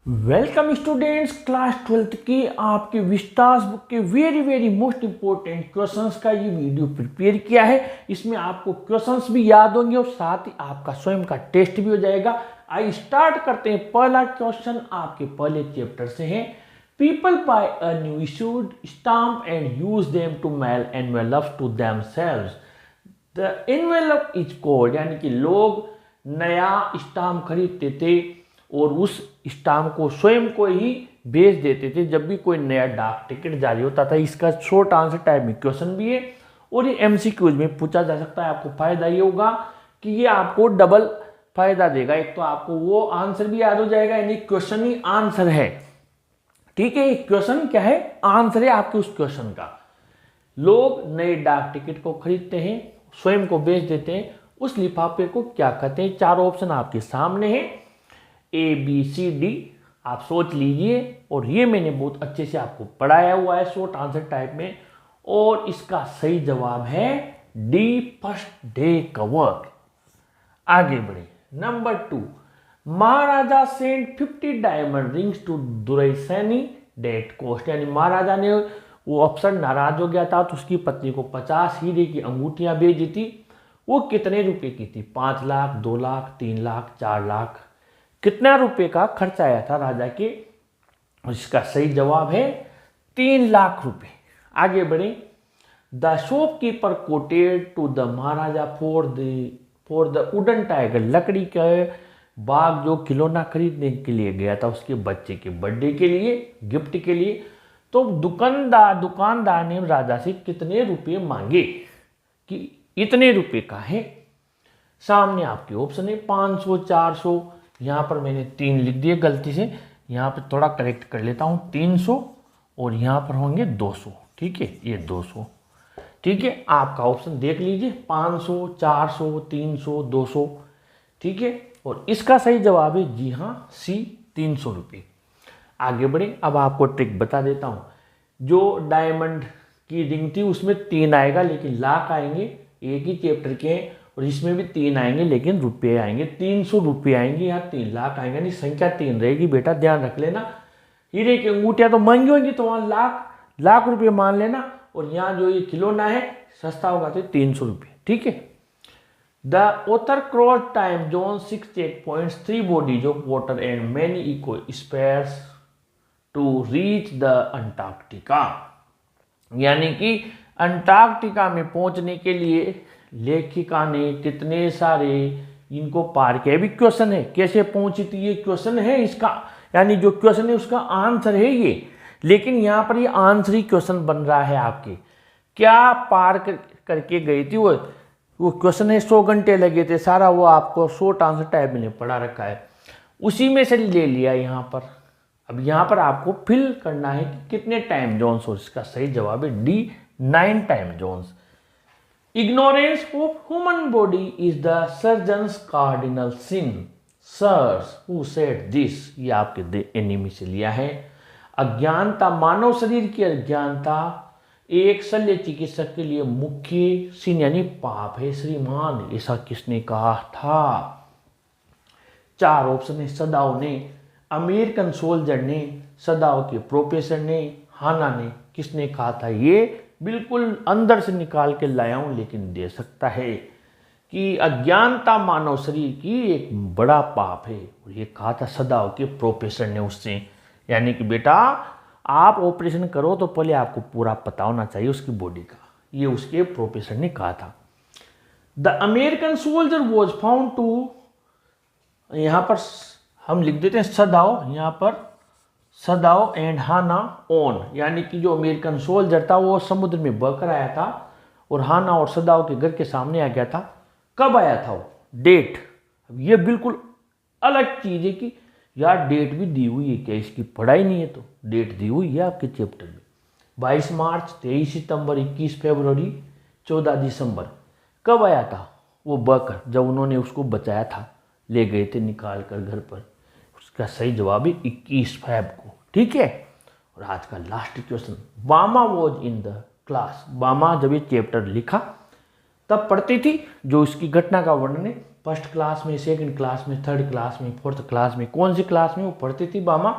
Welcome students, class 12th की आपके Vistas book के वेरी मोस्ट इंपॉर्टेंट क्वेश्चंस का ये वीडियो प्रिपेयर किया है। इसमें आपको क्वेश्चंस भी याद होंगे और साथ ही आपका स्वयं का टेस्ट भी हो जाएगा। आइए स्टार्ट करते हैं। पहला क्वेश्चन आपके पहले चैप्टर से है। People buy a new issued stamp and use them to mail envelopes to themselves. The envelope is called, यानी कि लोग नया स्टाम्प खरीदते थे और उस स्टाम्प को स्वयं को ही भेज देते थे जब भी कोई नया डाक टिकट जारी होता था। इसका शॉर्ट आंसर टाइप में क्वेश्चन भी है और ये एमसीक्यूज में पूछा जा सकता है। आपको फायदा ये होगा कि ये आपको डबल फायदा देगा। एक तो आपको वो आंसर भी याद हो जाएगा, यानी क्वेश्चन ही आंसर है। ठीक है, क्वेश्चन क्या है, आंसर है आपके उस क्वेश्चन का। लोग नए डाक टिकट को खरीदते हैं, स्वयं को बेच देते हैं, उस लिफाफे को क्या कहते हैं। चार ऑप्शन आपके सामने हैं, ए बी सी डी। आप सोच लीजिए और ये मैंने बहुत अच्छे से आपको पढ़ाया हुआ है शॉर्ट आंसर टाइप में, और इसका सही जवाब है डी, फर्स्ट डे कवर। आगे बढ़े। नंबर 2, महाराजा सेंट 50 डायमंड रिंग्स टू दुरईसैनी डेट कॉस्ट, यानी महाराजा ने वो अफसर नाराज हो गया था तो उसकी पत्नी को 50 हीरे की अंगूठियां भेजी थी। वो कितने रुपए की थी? 5 लाख, 2 लाख, 3 लाख, 4 लाख। कितना रुपए का खर्च आया था राजा के? इसका सही जवाब है 3 लाख रुपए। आगे बढ़े। The shopkeeper quoted to the Maharaja for the wooden tiger, लकड़ी का बाग जो खिलौना खरीदने के लिए गया था उसके बच्चे के बर्थडे के लिए, गिफ्ट के लिए। तो दुकानदार ने राजा से कितने रुपए मांगे कि इतने रुपए का है? सामने आपके ऑप्शन है 500, 400। यहाँ पर मैंने 3 लिख दिए गलती से, यहाँ पर थोड़ा करेक्ट कर लेता हूँ, 300 और यहाँ पर होंगे 200। ठीक है, ये 200। ठीक है, आपका ऑप्शन देख लीजिए, 500, 400, 300, 200। ठीक है, और इसका सही जवाब है जी हाँ, सी, 300 रुपये। आगे बढ़े। अब आपको ट्रिक बता देता हूँ। जो डायमंड की रिंग थी उसमें 3 आएगा लेकिन लाख आएंगे, एक ही चैप्टर के हैं, और इसमें भी 3 आएंगे लेकिन रुपये आएंगे, 300 रुपये आएंगे, यहाँ 3 लाख आएंगे, नहीं संख्या 3 रहेगी बेटा, ध्यान रख लेना। हीरे की अंगूठियाँ तो महंगी होंगी तो वहाँ लाख रुपये मान लेना, और यहाँ जो ये खिलौना है सस्ता होगा तो 300 रुपये। ठीक है। The author cross time zone 6 check points, 3 bodies of water and many eco spheres to reach the Antarctica, यानी कि अंटार्कटिका में पहुंचने के लिए लेखिका ने कितने सारे इनको पार किया। भी क्वेश्चन है, कैसे पहुंची थी ये क्वेश्चन है इसका, यानी जो क्वेश्चन है उसका आंसर है ये, लेकिन यहाँ पर ये आंसर ही क्वेश्चन बन रहा है आपके। क्या पार करके गई थी वो क्वेश्चन है। 100 घंटे लगे थे, सारा वो आपको शॉर्ट आंसर टाइप में पढ़ा रखा है, उसी में से ले लिया यहाँ पर। अब यहाँ पर आपको फिल करना है कि कितने टाइम जोन्स, और इसका सही जवाब है D, 9 time zones. Ignorance of human body is the surgeon's cardinal sin. Sirs, who said this? ये आपके एनिमी से लिया है। अज्ञानता, मानव शरीर की अज्ञानता एक शल्य चिकित्सक के लिए मुख्य सिन यानी पाप है श्रीमान, ऐसा किसने कहा था? 4 ऑप्शन है। सदाओ ने, अमेरिकन सोल्जर ने, सदाओ के प्रोफेसर ने, हाना ने। किसने कहा था? ये बिल्कुल अंदर से निकाल के लाया हूं लेकिन दे सकता है कि अज्ञानता मानव शरीर की एक बड़ा पाप है, और ये कहा था सदाओ के प्रोफेसर ने उससे। यानी कि बेटा आप ऑपरेशन करो तो पहले आपको पूरा पता होना चाहिए उसकी बॉडी का, ये उसके प्रोफेसर ने कहा था। The American soldier was found to, यहाँ पर हम लिख देते हैं सदाओ, यहाँ पर सदाओ एंड हाना ऑन, यानी कि जो अमेरिकन सोल्जर था वो समुद्र में बहकर आया था और हाना और सदाओ के घर के सामने आ गया था। कब आया था वो? डेट, अब ये बिल्कुल अलग चीज़ है कि यार डेट भी दी हुई है क्या, इसकी पढ़ाई नहीं है तो डेट दी हुई है आपके चैप्टर में। 22 मार्च, 23 सितंबर, 21 फरवरी, 14 दिसंबर। कब आया था वो बहकर? जब उन्होंने उसको बचाया था, ले गए थे निकाल कर घर पर। उसका सही जवाब है 21 फरवरी को। ठीक है, और आज का लास्ट क्वेश्चन। बामा वॉज इन द क्लास, बामा जब ये चैप्टर लिखा तब पढ़ती थी, जो इसकी घटना का वर्णन है फर्स्ट क्लास में, सेकंड क्लास में, थर्ड क्लास में, फोर्थ क्लास में, कौन सी क्लास में वो पढ़ती थी बामा,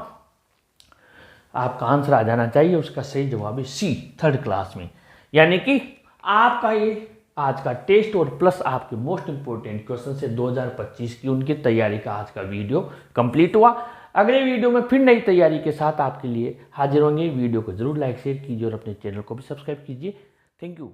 आपका आंसर आ जाना चाहिए। उसका सही जवाब है सी, थर्ड क्लास में। यानी कि आपका ये आज का टेस्ट और प्लस आपके मोस्ट इंपोर्टेंट क्वेश्चन से 2025 की उनकी तैयारी का आज का वीडियो कंप्लीट हुआ। अगले वीडियो में फिर नई तैयारी के साथ आपके लिए हाजिर होंगे। वीडियो को जरूर लाइक शेयर कीजिए और अपने चैनल को भी सब्सक्राइब कीजिए। Thank you.